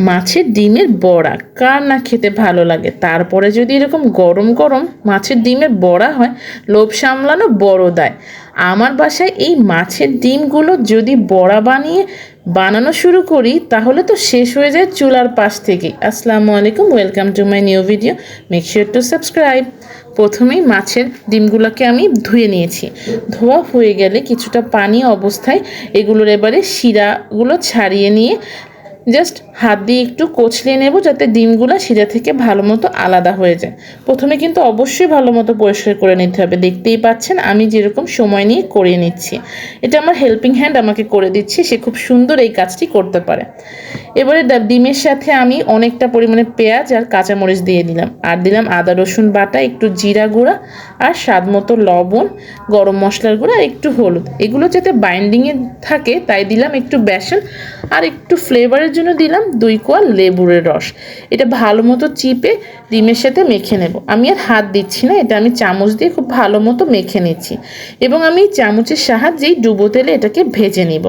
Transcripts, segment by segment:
মাছের ডিমের বড়া কার না খেতে ভালো লাগে, তারপরে যদি এরকম গরম গরম মাছের ডিমের বড়া হয়, লোভ সামলানো বড় দায়। আমার বাসায় এই মাছের ডিমগুলো যদি বড়া বানানো শুরু করি তাহলে তো শেষ হয়ে যায় চুলার পাশ থেকেই। আসসালামু আলাইকুম, welcome to my new video, make sure to subscribe. প্রথমেই মাছের ডিমগুলোকে আমি ধুয়ে নিয়েছি। ধোয়া হয়ে গেলে কিছুটা পানি অবস্থায় এগুলোর এবারে শিরাগুলো ছাড়িয়ে নিয়ে জাস্ট হাত দিয়ে একটু কচলিয়ে নেব, যাতে ডিমগুলো শিরা থেকে ভালো মতো আলাদা হয়ে যায়। প্রথমে কিন্তু অবশ্যই ভালো মতো পরিষ্কার করে নিতে হবে। দেখতেই পাচ্ছেন আমি যেরকম সময় নিয়ে করে নিচ্ছি। এটা আমার হেল্পিং হ্যান্ড আমাকে করে দিচ্ছে, সে খুব সুন্দর এই কাজটি করতে পারে। এবারে ডিমের সাথে আমি অনেকটা পরিমাণে পেঁয়াজ আর কাঁচামরিচ দিয়ে দিলাম, আর দিলাম আদা রসুন বাটা, একটু জিরা গুঁড়া আর স্বাদ মতো লবণ, গরম মশলার গুঁড়া আর একটু হলুদ। এগুলো যাতে বাইন্ডিংয়ে থাকে তাই দিলাম একটু বেসন, আর একটু ফ্লেভারের জন্য দিলাম 2 কোয়া লেবুর রস। এটা ভালো মতো চিপে ডিমের সাথে মেখে নেব। আমি আর হাত দিচ্ছি না, এটা আমি চামচ দিয়ে খুব ভালো মতো মেখে নিচ্ছি এবং আমি চামচের সাহায্যেই ডুবো তেলে এটাকে ভেজে নিব।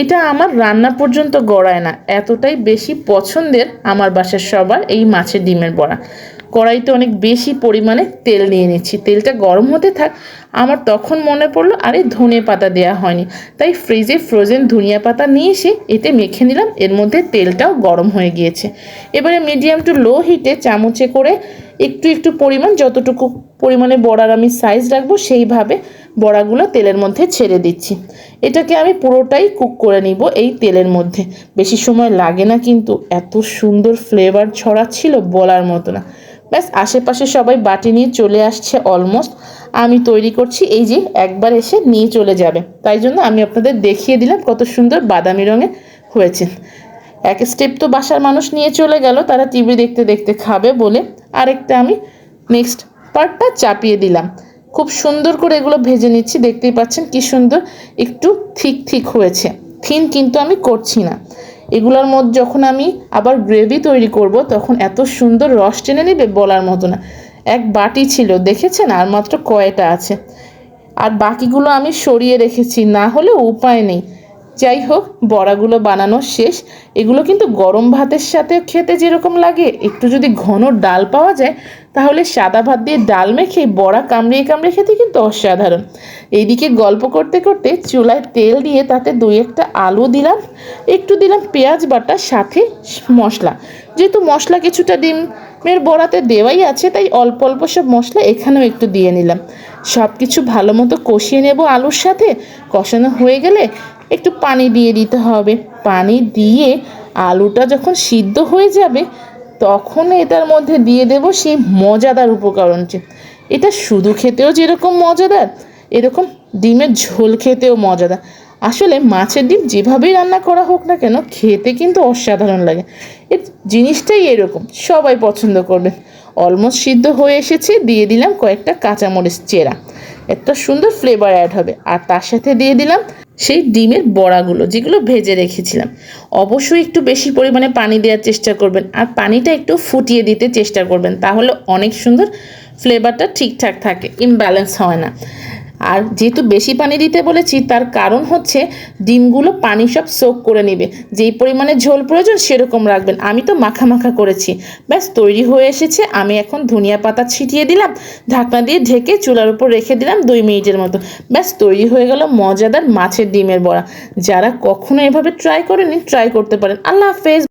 এটা আমার রান্না পর্যন্ত গড়ায় না, এতটাই বেশি পছন্দের আমার বাসার সবার এই মাছের ডিমের বড়া। কড়াইতে অনেক বেশি পরিমাণে তেল নিয়ে নিচ্ছি। তেলটা গরম হতে থাক, আমার তখন মনে পড়লো আরে ধনে পাতা দেওয়া হয়নি, তাই ফ্রিজে ফ্রোজেন ধনিয়া পাতা নিয়ে এসে এতে মেখে নিলাম। এর মধ্যে তেলটাও গরম হয়ে গিয়েছে। এবারে মিডিয়াম টু লো হিটে চামচে করে একটু একটু পরিমাণ, যতটুকু পরিমাণে বড়ার আমি সাইজ রাখবো সেইভাবে বড়াগুলো তেলের মধ্যে ছেড়ে দিচ্ছি। এটাকে আমি পুরোটাই কুক করে নিব এই তেলের মধ্যে। বেশি সময় লাগে না, কিন্তু এত সুন্দর ফ্লেভার ছড়াচ্ছিল বলার মতো না। ব্যাস, আশেপাশে সবাই বাটি নিয়ে চলে আসছে অলমোস্ট। আমি তৈরি করছি, এই যে একবার এসে নিয়ে চলে যাবে, তাই জন্য আমি আপনাদের দেখিয়ে দিলাম কত সুন্দর বাদামি রঙে হয়েছে। এক স্টেপ তো বাসার মানুষ নিয়ে চলে গেল, তারা টিভি দেখতে দেখতে খাবে বলে। আরেকটা আমি নেক্সট পার্টটা চাপিয়ে দিলাম। খুব সুন্দর করে এগুলো ভেজে নিচ্ছি। দেখতেই পাচ্ছেন কি সুন্দর একটু থিক থিক হয়েছে, থিন কিন্তু আমি করছি না। এগুলোর মধ্যে যখন আমি আবার গ্রেভি তৈরি করব তখন এত সুন্দর রস টেনে নেবে বলার মতো না। এক বাটি ছিল দেখেছেন, আর মাত্র কয়টা আছে, আর বাকিগুলো আমি সরিয়ে রেখেছি, না হলে উপায় নেই। যাই হোক, বড়াগুলো বানানো শেষ। এগুলো কিন্তু গরম ভাতের সাথে খেতে যেরকম লাগে, একটু যদি ঘন ডাল পাওয়া যায় তাহলে সাদা ভাত দিয়ে ডাল মেখে বড়া কামড়িয়ে কামড়িয়ে খেতে কিন্তু অসাধারণ। এইদিকে গল্প করতে করতে চুলায় তেল দিয়ে তাতে 2-1টা আলু দিলাম, একটু দিলাম পেঁয়াজ বাটা, সাথে মশলা। যেহেতু মশলা কিছুটা ডিমের বড়াতে দেওয়াই আছে, তাই অল্প অল্প সব মশলা এখানেও একটু দিয়ে নিলাম। সব কিছু ভালো মতো কষিয়ে নেব আলুর সাথে। কষানো হয়ে গেলে একটু পানি দিয়ে দিতে হবে। পানি দিয়ে আলুটা যখন সিদ্ধ হয়ে যাবে তখন এটার মধ্যে দিয়ে দেব সেই মজাদার উপকরণটি। এটা শুধু খেতেও যেরকম মজাদার, এরকম ডিমের ঝোল খেতেও মজাদার। আসলে মাছের ডিম যেভাবেই রান্না করা হোক না কেন, খেতে কিন্তু অসাধারণ লাগে। এর জিনিসটাই এরকম, সবাই পছন্দ করবে। অলমোস্ট সিদ্ধ হয়ে এসেছে, দিয়ে দিলাম কয়েকটা কাঁচামরিচ চেরা, একটা সুন্দর ফ্লেভার অ্যাড হবে। আর তার সাথে দিয়ে দিলাম সেই ডিমের বড়াগুলো যেগুলো ভেজে রেখেছিলাম। অবশ্যই একটু বেশি পরিমাণে পানি দেওয়ার চেষ্টা করবেন, আর পানিটা একটু ফুটিয়ে দিতে চেষ্টা করবেন, তাহলে অনেক সুন্দর ফ্লেভারটা ঠিকঠাক থাকে, ইমব্যালেন্স হয় না। আর যেহেতু বেশি পানি দিতে বলেছি তার কারণ হচ্ছে ডিমগুলো পানি সব সোক করে নেবে। যেই পরিমাণে ঝোল প্রয়োজন সেরকম রাখবেন। আমি তো মাখা মাখা করেছি। ব্যাস, তৈরি হয়ে এসেছে। আমি এখন ধনিয়া পাতা ছিটিয়ে দিলাম, ঢাকনা দিয়ে ঢেকে চুলার উপর রেখে দিলাম 2 মিনিটের মতো। ব্যাস, তৈরি হয়ে গেল মজাদার মাছের ডিমের বড়া। যারা কখনো এভাবে ট্রাই করেনি, ট্রাই করতে পারেন। আল্লাহ হাফেজ।